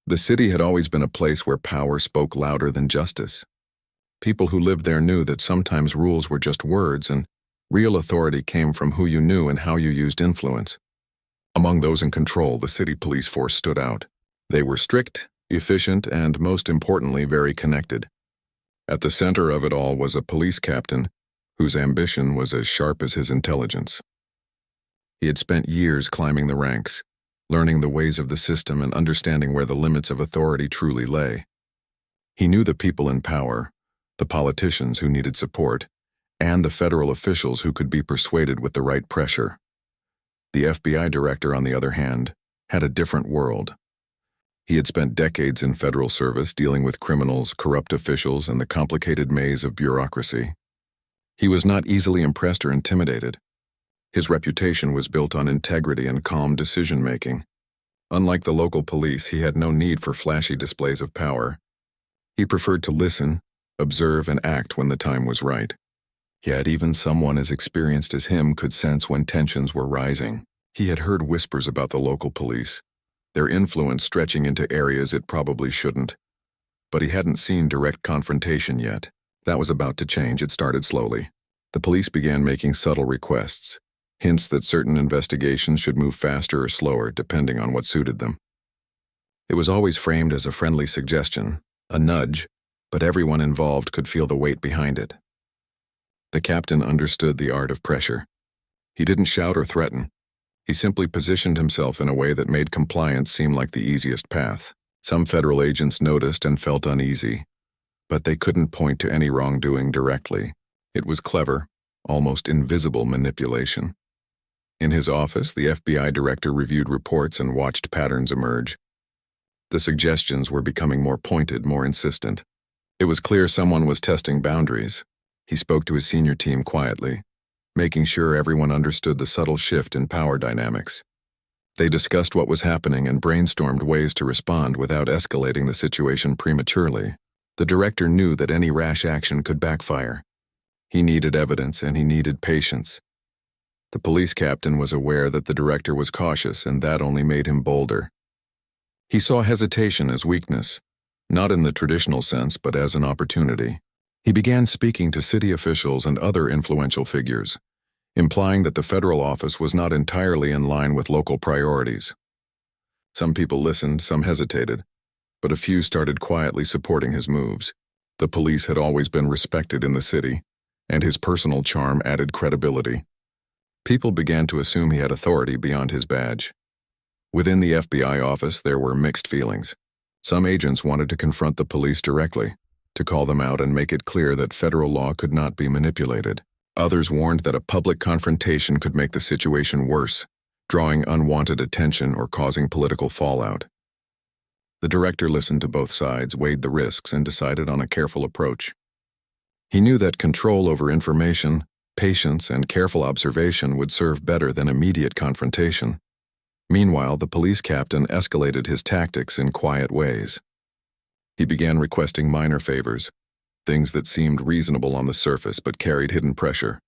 The city had always been a place where power spoke louder than justice. People who lived there knew that sometimes rules were just words and real authority came from who you knew and how you used influence. Among those in control, the city police force stood out. They were strict, efficient, and most importantly, very connected. At the center of it all was a police captain whose ambition was as sharp as his intelligence. He had spent years climbing the ranks, learning the ways of the system and understanding where the limits of authority truly lay. He knew the people in power, the politicians who needed support, and the federal officials who could be persuaded with the right pressure. The FBI director, on the other hand, had a different world. He had spent decades in federal service dealing with criminals, corrupt officials, and the complicated maze of bureaucracy. He was not easily impressed or intimidated. His reputation was built on integrity and calm decision-making. Unlike the local police, he had no need for flashy displays of power. He preferred to listen, observe, and act when the time was right. Yet even someone as experienced as him could sense when tensions were rising. He had heard whispers about the local police, their influence stretching into areas it probably shouldn't. But he hadn't seen direct confrontation yet. That was about to change. It started slowly. The police began making subtle requests, hints that certain investigations should move faster or slower depending on what suited them. It was always framed as a friendly suggestion, a nudge, but everyone involved could feel the weight behind it. The captain understood the art of pressure. He didn't shout or threaten. He simply positioned himself in a way that made compliance seem like the easiest path. Some federal agents noticed and felt uneasy, but they couldn't point to any wrongdoing directly. It was clever, almost invisible manipulation. In his office, the FBI director reviewed reports and watched patterns emerge. The suggestions were becoming more pointed, more insistent. It was clear someone was testing boundaries. He spoke to his senior team quietly, making sure everyone understood the subtle shift in power dynamics. They discussed what was happening and brainstormed ways to respond without escalating the situation prematurely. The director knew that any rash action could backfire. He needed evidence and he needed patience. The police captain was aware that the director was cautious, and that only made him bolder. He saw hesitation as weakness, not in the traditional sense, but as an opportunity. He began speaking to city officials and other influential figures, implying that the federal office was not entirely in line with local priorities. Some people listened, some hesitated, but a few started quietly supporting his moves. The police had always been respected in the city, and his personal charm added credibility. People began to assume he had authority beyond his badge. Within the FBI office, there were mixed feelings. Some agents wanted to confront the police directly, to call them out and make it clear that federal law could not be manipulated. Others warned that a public confrontation could make the situation worse, drawing unwanted attention or causing political fallout. The director listened to both sides, weighed the risks, and decided on a careful approach. He knew that control over information, patience, and careful observation would serve better than immediate confrontation. Meanwhile, the police captain escalated his tactics in quiet ways. He began requesting minor favors, things that seemed reasonable on the surface but carried hidden pressure.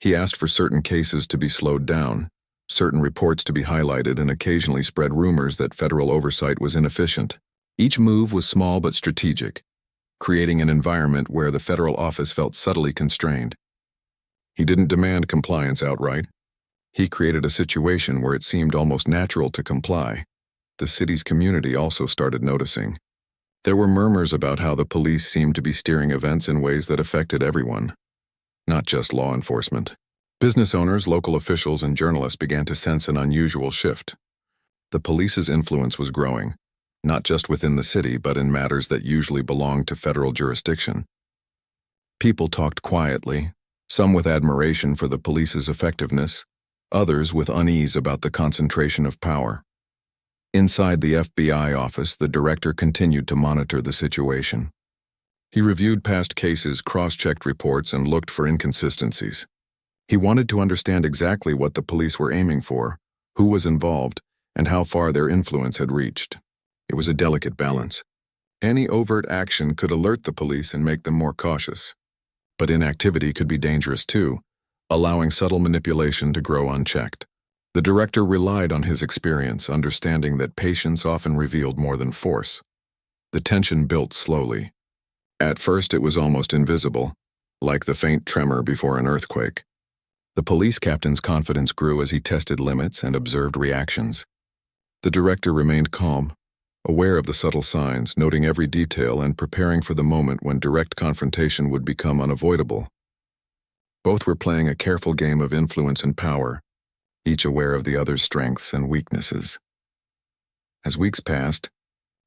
He asked for certain cases to be slowed down, certain reports to be highlighted, and occasionally spread rumors that federal oversight was inefficient. Each move was small but strategic, creating an environment where the federal office felt subtly constrained. He didn't demand compliance outright. He created a situation where it seemed almost natural to comply. The city's community also started noticing. There were murmurs about how the police seemed to be steering events in ways that affected everyone, not just law enforcement. Business owners, local officials, and journalists began to sense an unusual shift. The police's influence was growing, not just within the city, but in matters that usually belonged to federal jurisdiction. People talked quietly, some with admiration for the police's effectiveness, others with unease about the concentration of power. Inside the FBI office, the director continued to monitor the situation. He reviewed past cases, cross-checked reports, and looked for inconsistencies. He wanted to understand exactly what the police were aiming for, who was involved, and how far their influence had reached. It was a delicate balance. Any overt action could alert the police and make them more cautious. But inactivity could be dangerous too, allowing subtle manipulation to grow unchecked. The director relied on his experience, understanding that patience often revealed more than force. The tension built slowly. At first it was almost invisible, like the faint tremor before an earthquake. The police captain's confidence grew as he tested limits and observed reactions. The director remained calm, aware of the subtle signs, noting every detail and preparing for the moment when direct confrontation would become unavoidable. Both were playing a careful game of influence and power, each aware of the other's strengths and weaknesses. As weeks passed,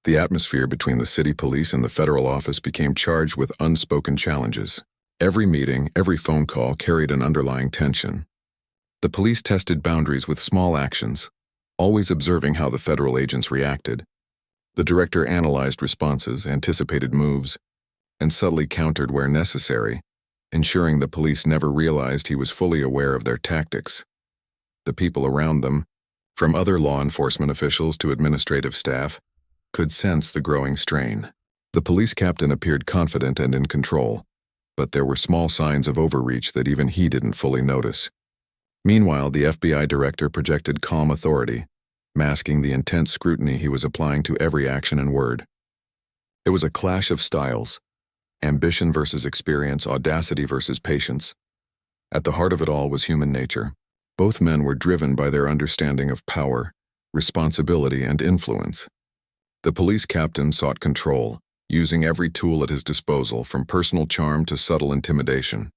the atmosphere between the city police and the federal office became charged with unspoken challenges. Every meeting, every phone call carried an underlying tension. The police tested boundaries with small actions, always observing how the federal agents reacted. The director analyzed responses, anticipated moves, and subtly countered where necessary, ensuring the police never realized he was fully aware of their tactics. The people around them, from other law enforcement officials to administrative staff, could sense the growing strain. The police captain appeared confident and in control, but there were small signs of overreach that even he didn't fully notice. Meanwhile, the FBI director projected calm authority, masking the intense scrutiny he was applying to every action and word. It was a clash of styles, ambition versus experience, audacity versus patience. At the heart of it all was human nature. Both men were driven by their understanding of power, responsibility, and influence. The police captain sought control, using every tool at his disposal, from personal charm to subtle intimidation.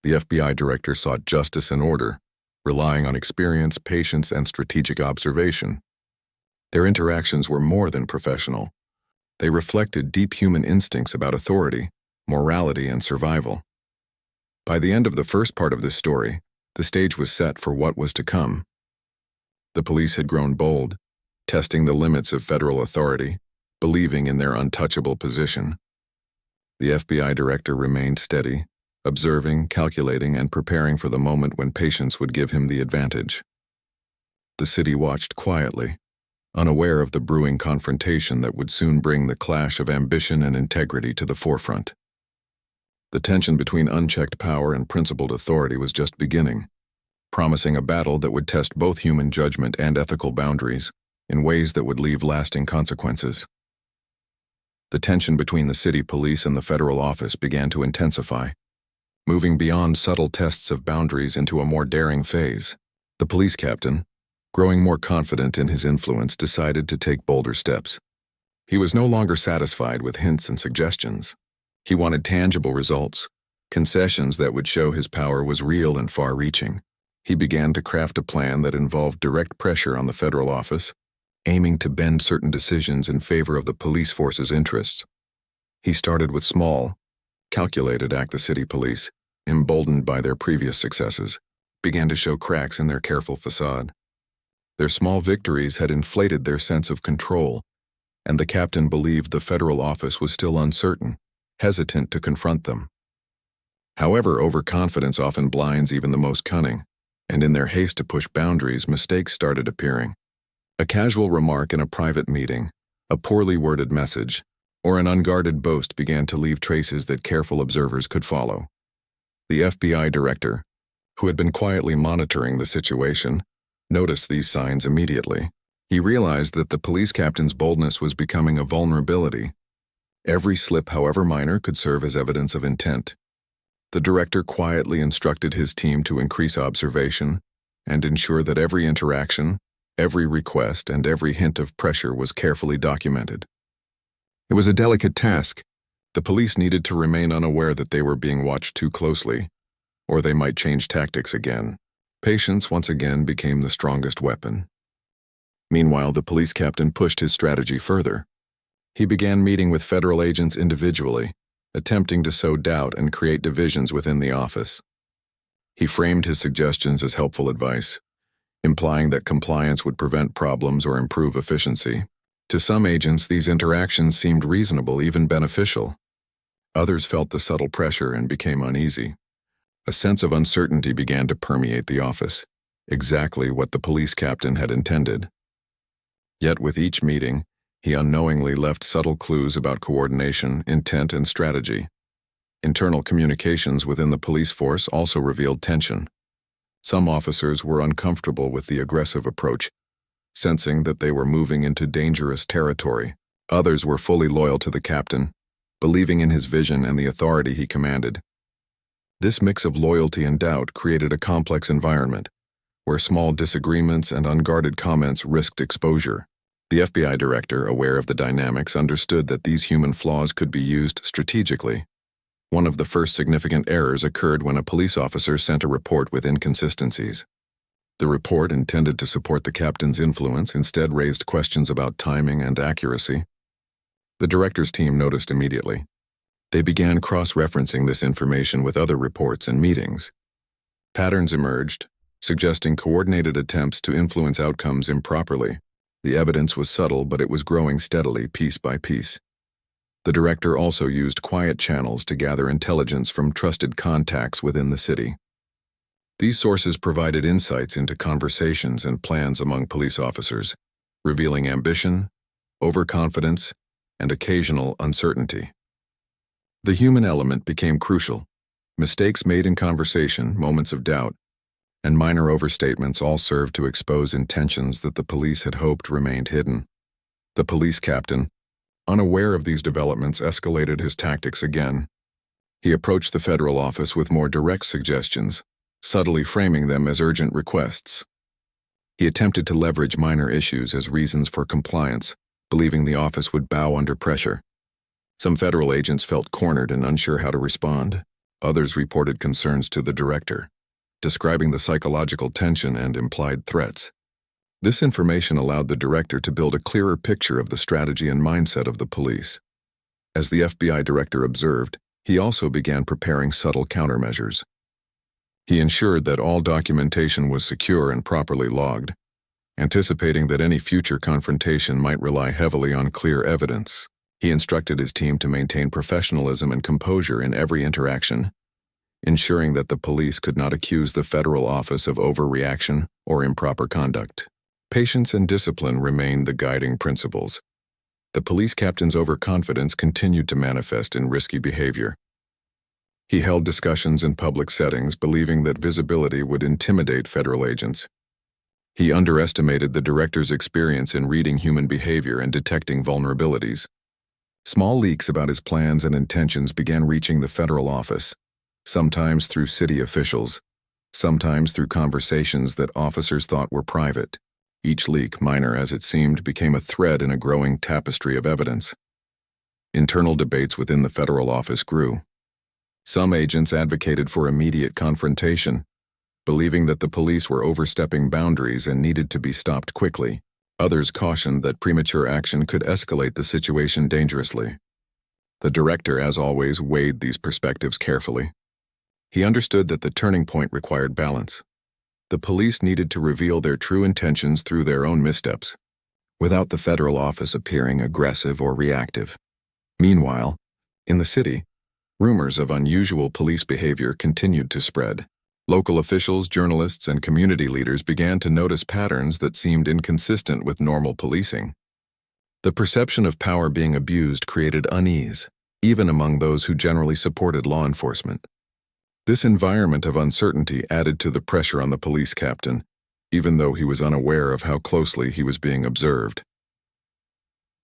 The FBI director sought justice and order, relying on experience, patience, and strategic observation. Their interactions were more than professional. They reflected deep human instincts about authority, morality, and survival. By the end of the first part of this story, the stage was set for what was to come. The police had grown bold, testing the limits of federal authority, believing in their untouchable position. The FBI director remained steady, observing, calculating, and preparing for the moment when patience would give him the advantage. The city watched quietly, unaware of the brewing confrontation that would soon bring the clash of ambition and integrity to the forefront. The tension between unchecked power and principled authority was just beginning, promising a battle that would test both human judgment and ethical boundaries in ways that would leave lasting consequences. The tension between the city police and the federal office began to intensify, moving beyond subtle tests of boundaries into a more daring phase. The police captain, growing more confident in his influence, decided to take bolder steps. He was no longer satisfied with hints and suggestions. He wanted tangible results, concessions that would show his power was real and far-reaching. He began to craft a plan that involved direct pressure on the federal office, aiming to bend certain decisions in favor of the police force's interests. He started with small, calculated acts. The city police, emboldened by their previous successes, began to show cracks in their careful facade. Their small victories had inflated their sense of control, and the captain believed the federal office was still uncertain, hesitant to confront them. However, overconfidence often blinds even the most cunning, and in their haste to push boundaries, mistakes started appearing. A casual remark in a private meeting, a poorly worded message, or an unguarded boast began to leave traces that careful observers could follow. The FBI director, who had been quietly monitoring the situation, noticed these signs immediately. He realized that the police captain's boldness was becoming a vulnerability. Every slip, however minor, could serve as evidence of intent. The director quietly instructed his team to increase observation and ensure that every interaction, every request, and every hint of pressure was carefully documented. It was a delicate task. The police needed to remain unaware that they were being watched too closely, or they might change tactics again. Patience once again became the strongest weapon. Meanwhile, the police captain pushed his strategy further. He began meeting with federal agents individually, attempting to sow doubt and create divisions within the office. He framed his suggestions as helpful advice, implying that compliance would prevent problems or improve efficiency. To some agents, these interactions seemed reasonable, even beneficial. Others felt the subtle pressure and became uneasy. A sense of uncertainty began to permeate the office, exactly what the police captain had intended. Yet with each meeting, he unknowingly left subtle clues about coordination, intent, and strategy. Internal communications within the police force also revealed tension. Some officers were uncomfortable with the aggressive approach, sensing that they were moving into dangerous territory. Others were fully loyal to the captain, believing in his vision and the authority he commanded. This mix of loyalty and doubt created a complex environment, where small disagreements and unguarded comments risked exposure. The FBI director, aware of the dynamics, understood that these human flaws could be used strategically. One of the first significant errors occurred when a police officer sent a report with inconsistencies. The report, intended to support the captain's influence, instead raised questions about timing and accuracy. The director's team noticed immediately. They began cross-referencing this information with other reports and meetings. Patterns emerged, suggesting coordinated attempts to influence outcomes improperly. The evidence was subtle, but it was growing steadily, piece by piece. The director also used quiet channels to gather intelligence from trusted contacts within the city. These sources provided insights into conversations and plans among police officers, revealing ambition, overconfidence, and occasional uncertainty. The human element became crucial. Mistakes made in conversation, moments of doubt, and minor overstatements all served to expose intentions that the police had hoped remained hidden. The police captain, unaware of these developments, escalated his tactics again. He approached the federal office with more direct suggestions, subtly framing them as urgent requests. He attempted to leverage minor issues as reasons for compliance, believing the office would bow under pressure. Some federal agents felt cornered and unsure how to respond. Others reported concerns to the director, describing the psychological tension and implied threats. This information allowed the director to build a clearer picture of the strategy and mindset of the police. As the FBI director observed, he also began preparing subtle countermeasures. He ensured that all documentation was secure and properly logged, anticipating that any future confrontation might rely heavily on clear evidence. He instructed his team to maintain professionalism and composure in every interaction, ensuring that the police could not accuse the federal office of overreaction or improper conduct. Patience and discipline remained the guiding principles. The police captain's overconfidence continued to manifest in risky behavior. He held discussions in public settings, believing that visibility would intimidate federal agents. He underestimated the director's experience in reading human behavior and detecting vulnerabilities. Small leaks about his plans and intentions began reaching the federal office, sometimes through city officials, sometimes through conversations that officers thought were private. Each leak, minor as it seemed, became a thread in a growing tapestry of evidence. Internal debates within the federal office grew. Some agents advocated for immediate confrontation, believing that the police were overstepping boundaries and needed to be stopped quickly. Others cautioned that premature action could escalate the situation dangerously. The director, as always, weighed these perspectives carefully. He understood that the turning point required balance. The police needed to reveal their true intentions through their own missteps, without the federal office appearing aggressive or reactive. Meanwhile, in the city, rumors of unusual police behavior continued to spread. Local officials, journalists, and community leaders began to notice patterns that seemed inconsistent with normal policing. The perception of power being abused created unease, even among those who generally supported law enforcement. This environment of uncertainty added to the pressure on the police captain, even though he was unaware of how closely he was being observed.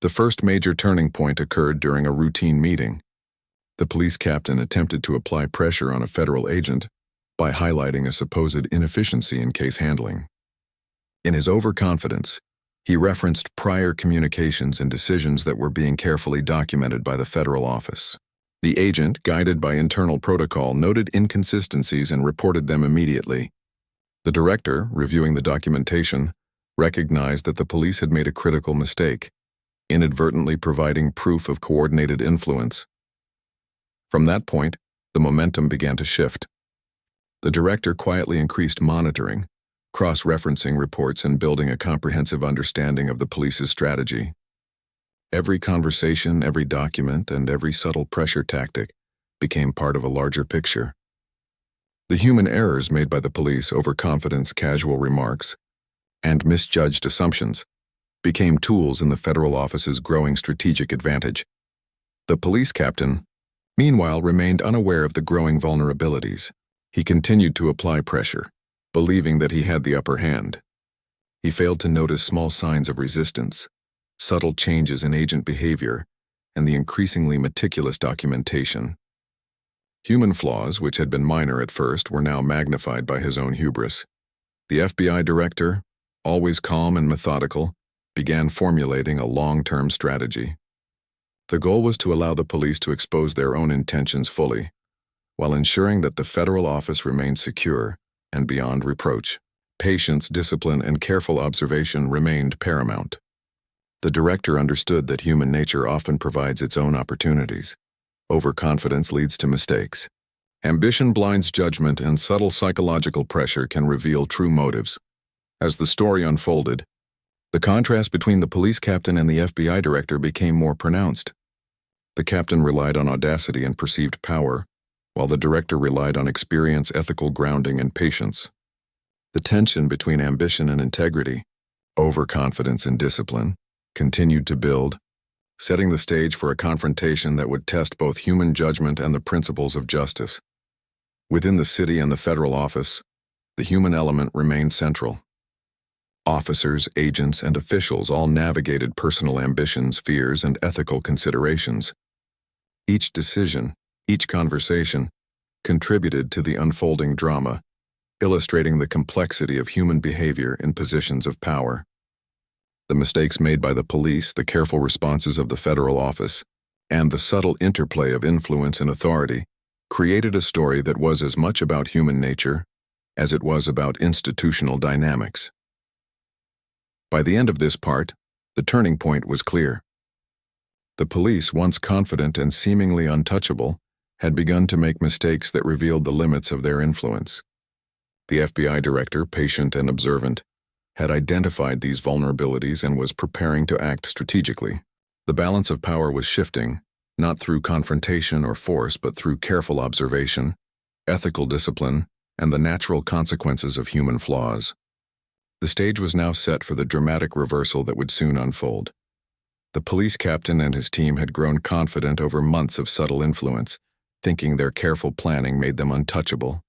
The first major turning point occurred during a routine meeting. The police captain attempted to apply pressure on a federal agent by highlighting a supposed inefficiency in case handling. In his overconfidence, he referenced prior communications and decisions that were being carefully documented by the federal office. The agent, guided by internal protocol, noted inconsistencies and reported them immediately. The director, reviewing the documentation, recognized that the police had made a critical mistake, inadvertently providing proof of coordinated influence. From that point, the momentum began to shift. The director quietly increased monitoring, cross-referencing reports and building a comprehensive understanding of the police's strategy. Every conversation, every document, and every subtle pressure tactic became part of a larger picture. The human errors made by the police, overconfidence, casual remarks, and misjudged assumptions became tools in the federal office's growing strategic advantage. The police captain, meanwhile, remained unaware of the growing vulnerabilities. He continued to apply pressure, believing that he had the upper hand. He failed to notice small signs of resistance, subtle changes in agent behavior, and the increasingly meticulous documentation. Human flaws, which had been minor at first, were now magnified by his own hubris. The FBI director, always calm and methodical, began formulating a long-term strategy. The goal was to allow the police to expose their own intentions fully, while ensuring that the federal office remained secure and beyond reproach. Patience, discipline, and careful observation remained paramount. The director understood that human nature often provides its own opportunities. Overconfidence leads to mistakes. Ambition blinds judgment, and subtle psychological pressure can reveal true motives. As the story unfolded, the contrast between the police captain and the FBI director became more pronounced. The captain relied on audacity and perceived power, while the director relied on experience, ethical grounding, and patience. The tension between ambition and integrity, overconfidence and discipline, continued to build, setting the stage for a confrontation that would test both human judgment and the principles of justice. Within the city and the federal office, the human element remained central. Officers, agents, and officials all navigated personal ambitions, fears, and ethical considerations. Each decision, each conversation, contributed to the unfolding drama, illustrating the complexity of human behavior in positions of power. The mistakes made by the police, the careful responses of the federal office, and the subtle interplay of influence and authority created a story that was as much about human nature as it was about institutional dynamics. By the end of this part, the turning point was clear. The police, once confident and seemingly untouchable, had begun to make mistakes that revealed the limits of their influence. The FBI director, patient and observant, had identified these vulnerabilities and was preparing to act strategically. The balance of power was shifting, not through confrontation or force, but through careful observation, ethical discipline, and the natural consequences of human flaws. The stage was now set for the dramatic reversal that would soon unfold. The police captain and his team had grown confident over months of subtle influence, thinking their careful planning made them untouchable.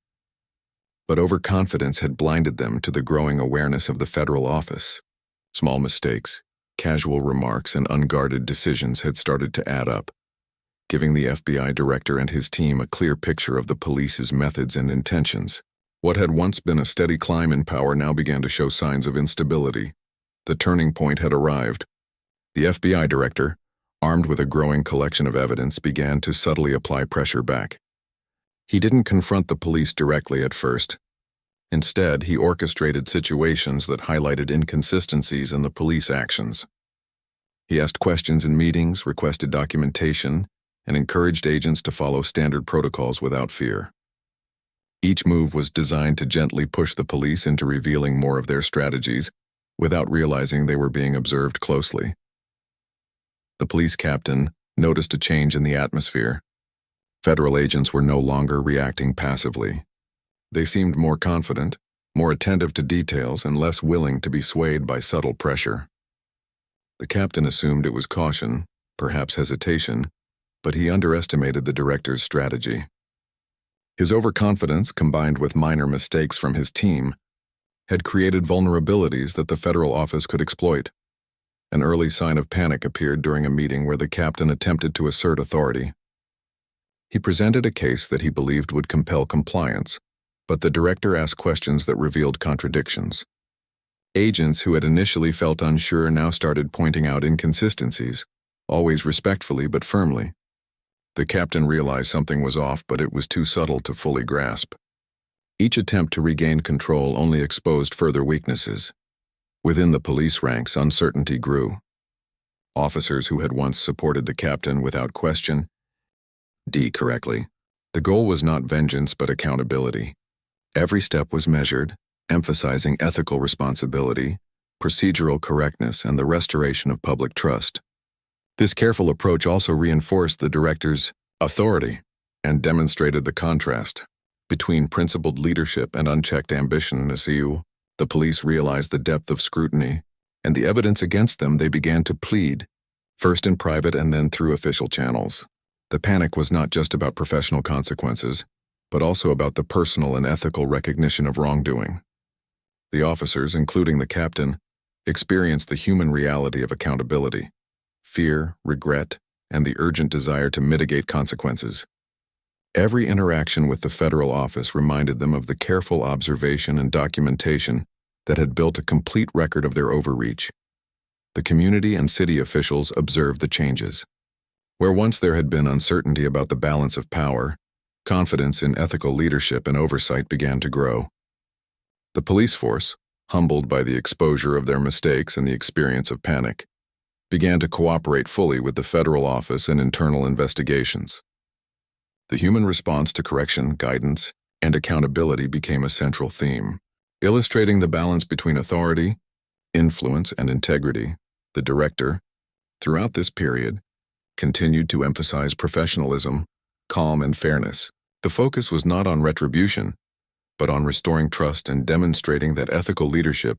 But overconfidence had blinded them to the growing awareness of the federal office. Small mistakes, casual remarks, and unguarded decisions had started to add up, giving the FBI director and his team a clear picture of the police's methods and intentions. What had once been a steady climb in power now began to show signs of instability. The turning point had arrived. The FBI director, armed with a growing collection of evidence, began to subtly apply pressure back. He didn't confront the police directly at first. Instead, he orchestrated situations that highlighted inconsistencies in the police actions. He asked questions in meetings, requested documentation, and encouraged agents to follow standard protocols without fear. Each move was designed to gently push the police into revealing more of their strategies, without realizing they were being observed closely. The police captain noticed a change in the atmosphere. Federal agents were no longer reacting passively. They seemed more confident, more attentive to details, and less willing to be swayed by subtle pressure. The captain assumed it was caution, perhaps hesitation, but he underestimated the director's strategy. His overconfidence, combined with minor mistakes from his team, had created vulnerabilities that the federal office could exploit. An early sign of panic appeared during a meeting where the captain attempted to assert authority. He presented a case that he believed would compel compliance, but the director asked questions that revealed contradictions. Agents who had initially felt unsure now started pointing out inconsistencies, always respectfully but firmly. The captain realized something was off, but it was too subtle to fully grasp. Each attempt to regain control only exposed further weaknesses. Within the police ranks, uncertainty grew. Officers who had once supported the captain without question correctly. The goal was not vengeance but accountability. Every step was measured, emphasizing ethical responsibility, procedural correctness, and the restoration of public trust. This careful approach also reinforced the director's authority and demonstrated the contrast between principled leadership and unchecked ambition. As the police realized the depth of scrutiny and the evidence against them, they began to plead, first in private and then through official channels. The panic was not just about professional consequences, but also about the personal and ethical recognition of wrongdoing. The officers, including the captain, experienced the human reality of accountability, fear, regret, and the urgent desire to mitigate consequences. Every interaction with the federal office reminded them of the careful observation and documentation that had built a complete record of their overreach. The community and city officials observed the changes. Where once there had been uncertainty about the balance of power, confidence in ethical leadership and oversight began to grow. The police force, humbled by the exposure of their mistakes and the experience of panic, began to cooperate fully with the federal office in internal investigations. The human response to correction, guidance, and accountability became a central theme. Illustrating the balance between authority, influence, and integrity, the director, throughout this period, continued to emphasize professionalism, calm, and fairness. The focus was not on retribution, but on restoring trust and demonstrating that ethical leadership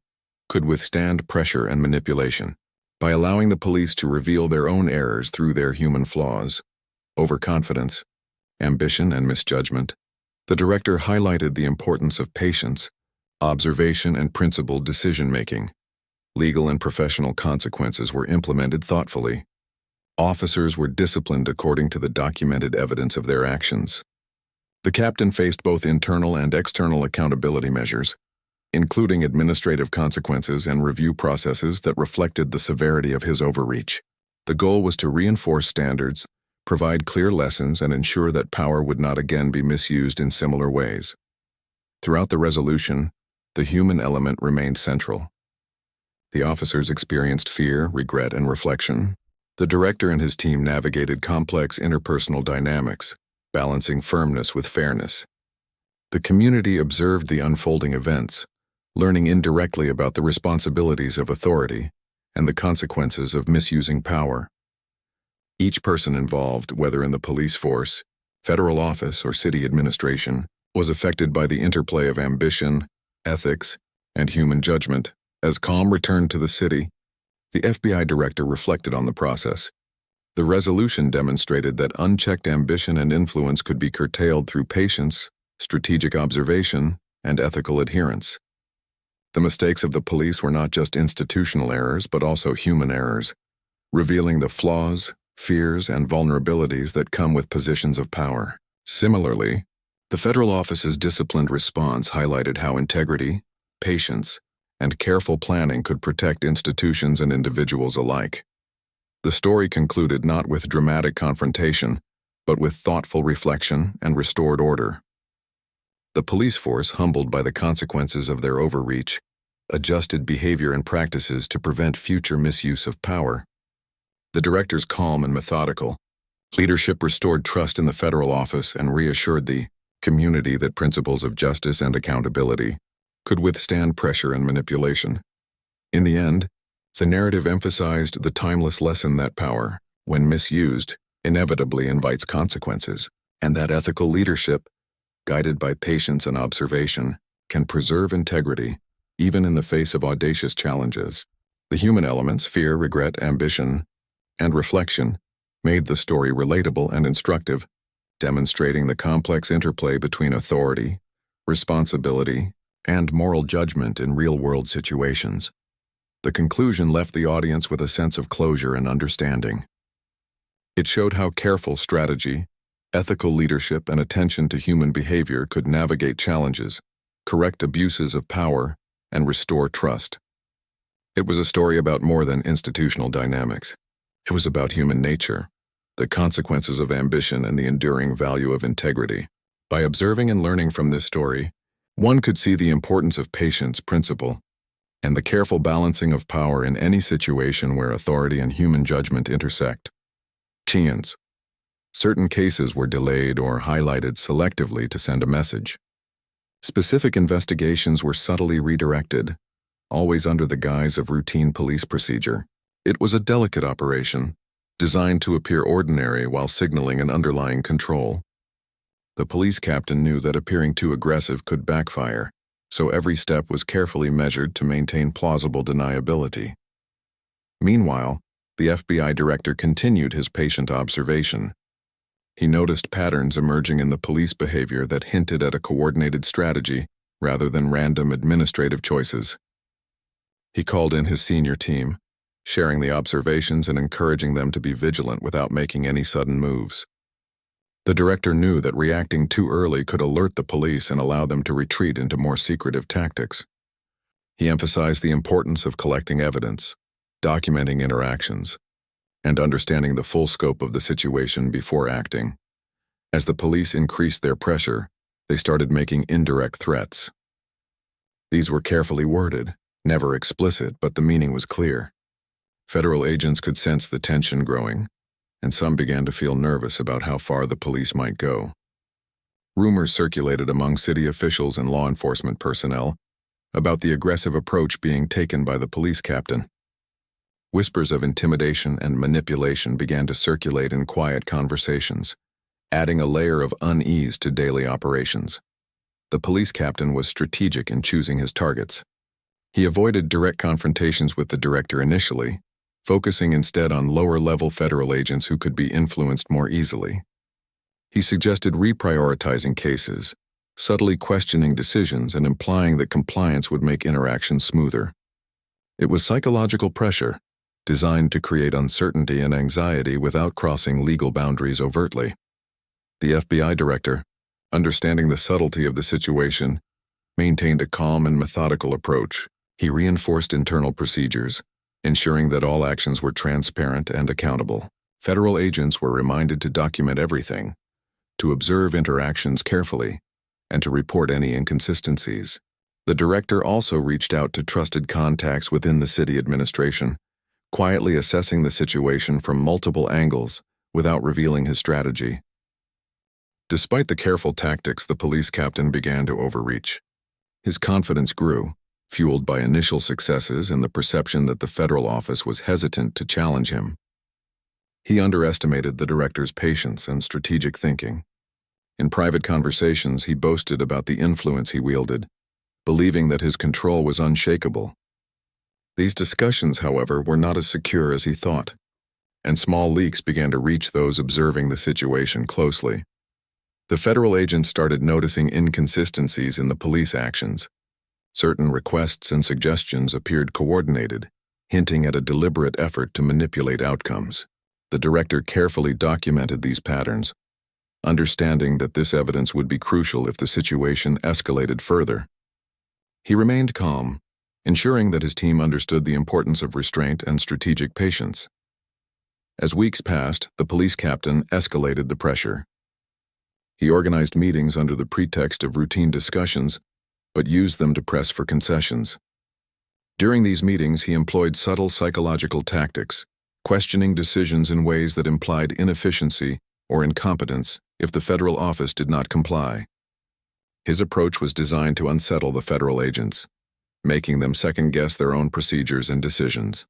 could withstand pressure and manipulation. By allowing the police to reveal their own errors through their human flaws, overconfidence, ambition, and misjudgment, the director highlighted the importance of patience, observation, and principled decision-making. Legal and professional consequences were implemented thoughtfully. Officers were disciplined according to the documented evidence of their actions. The captain faced both internal and external accountability measures, including administrative consequences and review processes that reflected the severity of his overreach. The goal was to reinforce standards, provide clear lessons, and ensure that power would not again be misused in similar ways. Throughout the resolution, the human element remained central. The officers experienced fear, regret, and reflection. The director and his team navigated complex interpersonal dynamics, balancing firmness with fairness. The community observed the unfolding events, learning indirectly about the responsibilities of authority and the consequences of misusing power. Each person involved, whether in the police force, federal office, or city administration, was affected by the interplay of ambition, ethics, and human judgment. As calm returned to the city, the FBI director reflected on the process. The resolution demonstrated that unchecked ambition and influence could be curtailed through patience, strategic observation, and ethical adherence. The mistakes of the police were not just institutional errors, but also human errors, revealing the flaws, fears, and vulnerabilities that come with positions of power. Similarly, the federal office's disciplined response highlighted how integrity, patience, and careful planning could protect institutions and individuals alike. The story concluded not with dramatic confrontation, but with thoughtful reflection and restored order. The police force, humbled by the consequences of their overreach, adjusted behavior and practices to prevent future misuse of power. The director's calm and methodical leadership restored trust in the federal office and reassured the community that principles of justice and accountability could withstand pressure and manipulation. In the end, the narrative emphasized the timeless lesson that power, when misused, inevitably invites consequences, and that ethical leadership, guided by patience and observation, can preserve integrity, even in the face of audacious challenges. The human elements, fear, regret, ambition, and reflection, made the story relatable and instructive, demonstrating the complex interplay between authority, responsibility, and moral judgment in real-world situations. The conclusion left the audience with a sense of closure and understanding. It showed how careful strategy, ethical leadership, and attention to human behavior could navigate challenges, correct abuses of power, and restore trust. It was a story about more than institutional dynamics. It was about human nature, the consequences of ambition, and the enduring value of integrity. By observing and learning from this story, one could see the importance of patience, principle, and the careful balancing of power in any situation where authority and human judgment intersect. Chians. Certain cases were delayed or highlighted selectively to send a message. Specific investigations were subtly redirected, always under the guise of routine police procedure. It was a delicate operation, designed to appear ordinary while signaling an underlying control. The police captain knew that appearing too aggressive could backfire, so every step was carefully measured to maintain plausible deniability. Meanwhile, the FBI director continued his patient observation. He noticed patterns emerging in the police behavior that hinted at a coordinated strategy rather than random administrative choices. He called in his senior team, sharing the observations and encouraging them to be vigilant without making any sudden moves. The director knew that reacting too early could alert the police and allow them to retreat into more secretive tactics. He emphasized the importance of collecting evidence, documenting interactions, and understanding the full scope of the situation before acting. As the police increased their pressure, they started making indirect threats. These were carefully worded, never explicit, but the meaning was clear. Federal agents could sense the tension growing, and some began to feel nervous about how far the police might go. Rumors circulated among city officials and law enforcement personnel about the aggressive approach being taken by the police captain. Whispers of intimidation and manipulation began to circulate in quiet conversations, adding a layer of unease to daily operations. The police captain was strategic in choosing his targets. He avoided direct confrontations with the director initially, focusing instead on lower-level federal agents who could be influenced more easily. He suggested reprioritizing cases, subtly questioning decisions and implying that compliance would make interactions smoother. It was psychological pressure, designed to create uncertainty and anxiety without crossing legal boundaries overtly. The FBI director, understanding the subtlety of the situation, maintained a calm and methodical approach. He reinforced internal procedures, ensuring that all actions were transparent and accountable. Federal agents were reminded to document everything, to observe interactions carefully, and to report any inconsistencies. The director also reached out to trusted contacts within the city administration, quietly assessing the situation from multiple angles without revealing his strategy. Despite the careful tactics, the police captain began to overreach. His confidence grew, fueled by initial successes and the perception that the federal office was hesitant to challenge him. He underestimated the director's patience and strategic thinking. In private conversations, he boasted about the influence he wielded, believing that his control was unshakable. These discussions, however, were not as secure as he thought, and small leaks began to reach those observing the situation closely. The federal agents started noticing inconsistencies in the police actions. Certain requests and suggestions appeared coordinated, hinting at a deliberate effort to manipulate outcomes. The director carefully documented these patterns, understanding that this evidence would be crucial if the situation escalated further. He remained calm, ensuring that his team understood the importance of restraint and strategic patience. As weeks passed, the police captain escalated the pressure. He organized meetings under the pretext of routine discussions, but used them to press for concessions. During these meetings, he employed subtle psychological tactics, questioning decisions in ways that implied inefficiency or incompetence if the federal office did not comply. His approach was designed to unsettle the federal agents, making them second-guess their own procedures and decisions.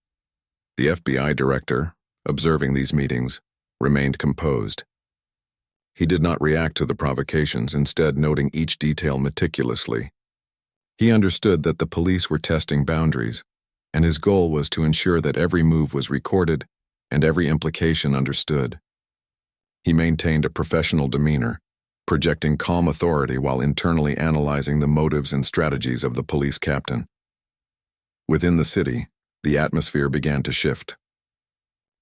The FBI director, observing these meetings, remained composed. He did not react to the provocations, instead noting each detail meticulously. He understood that the police were testing boundaries, and his goal was to ensure that every move was recorded and every implication understood. He maintained a professional demeanor, projecting calm authority while internally analyzing the motives and strategies of the police captain. Within the city, the atmosphere began to shift.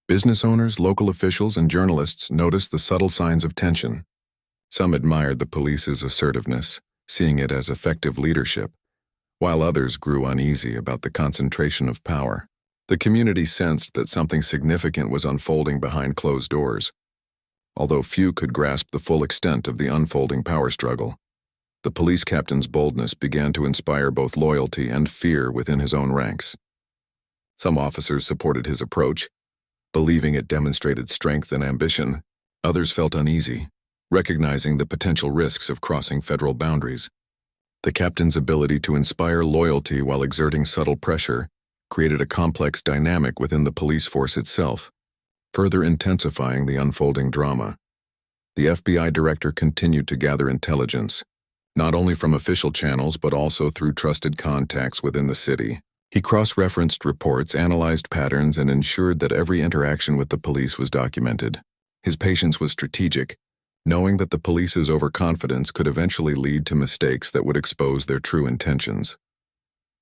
Business owners, local officials, and journalists noticed the subtle signs of tension. Some admired the police's assertiveness, seeing it as effective leadership, while others grew uneasy about the concentration of power. The community sensed that something significant was unfolding behind closed doors. Although few could grasp the full extent of the unfolding power struggle, the police captain's boldness began to inspire both loyalty and fear within his own ranks. Some officers supported his approach, believing it demonstrated strength and ambition. Others felt uneasy, recognizing the potential risks of crossing federal boundaries. The captain's ability to inspire loyalty while exerting subtle pressure created a complex dynamic within the police force itself, further intensifying the unfolding drama. The FBI director continued to gather intelligence, not only from official channels but also through trusted contacts within the city. He cross-referenced reports, analyzed patterns, and ensured that every interaction with the police was documented. His patience was strategic, knowing that the police's overconfidence could eventually lead to mistakes that would expose their true intentions.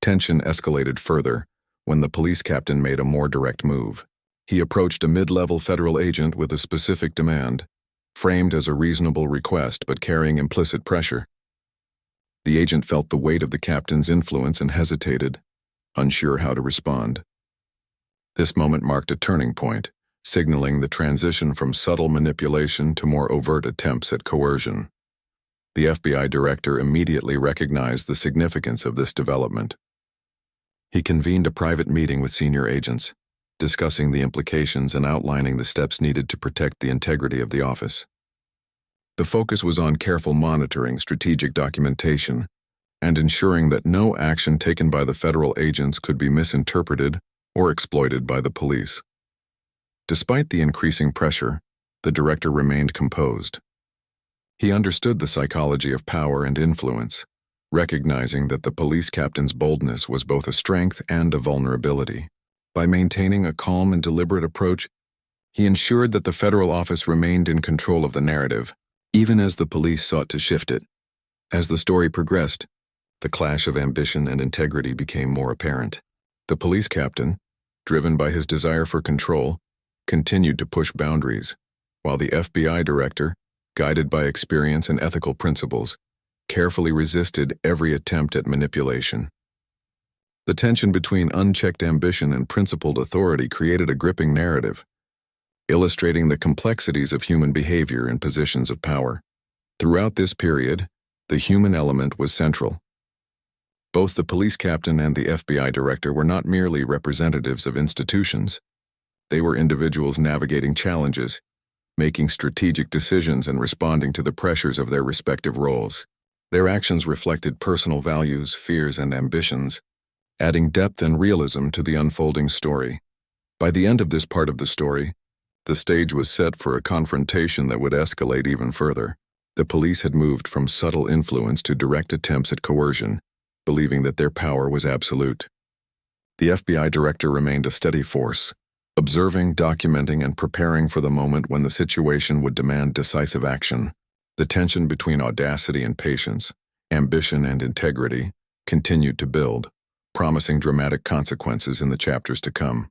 Tension escalated further when the police captain made a more direct move. He approached a mid-level federal agent with a specific demand, framed as a reasonable request but carrying implicit pressure. The agent felt the weight of the captain's influence and hesitated, unsure how to respond. This moment marked a turning point, signaling the transition from subtle manipulation to more overt attempts at coercion. The FBI director immediately recognized the significance of this development. He convened a private meeting with senior agents, discussing the implications and outlining the steps needed to protect the integrity of the office. The focus was on careful monitoring, strategic documentation, and ensuring that no action taken by the federal agents could be misinterpreted or exploited by the police. Despite the increasing pressure, the director remained composed. He understood the psychology of power and influence, recognizing that the police captain's boldness was both a strength and a vulnerability. By maintaining a calm and deliberate approach, he ensured that the federal office remained in control of the narrative, even as the police sought to shift it. As the story progressed, the clash of ambition and integrity became more apparent. The police captain, driven by his desire for control, continued to push boundaries, while the FBI director, guided by experience and ethical principles, carefully resisted every attempt at manipulation. The tension between unchecked ambition and principled authority created a gripping narrative, illustrating the complexities of human behavior in positions of power. Throughout this period, the human element was central. Both the police captain and the FBI director were not merely representatives of institutions. They were individuals navigating challenges, making strategic decisions and responding to the pressures of their respective roles. Their actions reflected personal values, fears, and ambitions, adding depth and realism to the unfolding story. By the end of this part of the story, the stage was set for a confrontation that would escalate even further. The police had moved from subtle influence to direct attempts at coercion, believing that their power was absolute. The FBI director remained a steady force, observing, documenting, and preparing for the moment when the situation would demand decisive action. The tension between audacity and patience, ambition and integrity, continued to build, promising dramatic consequences in the chapters to come.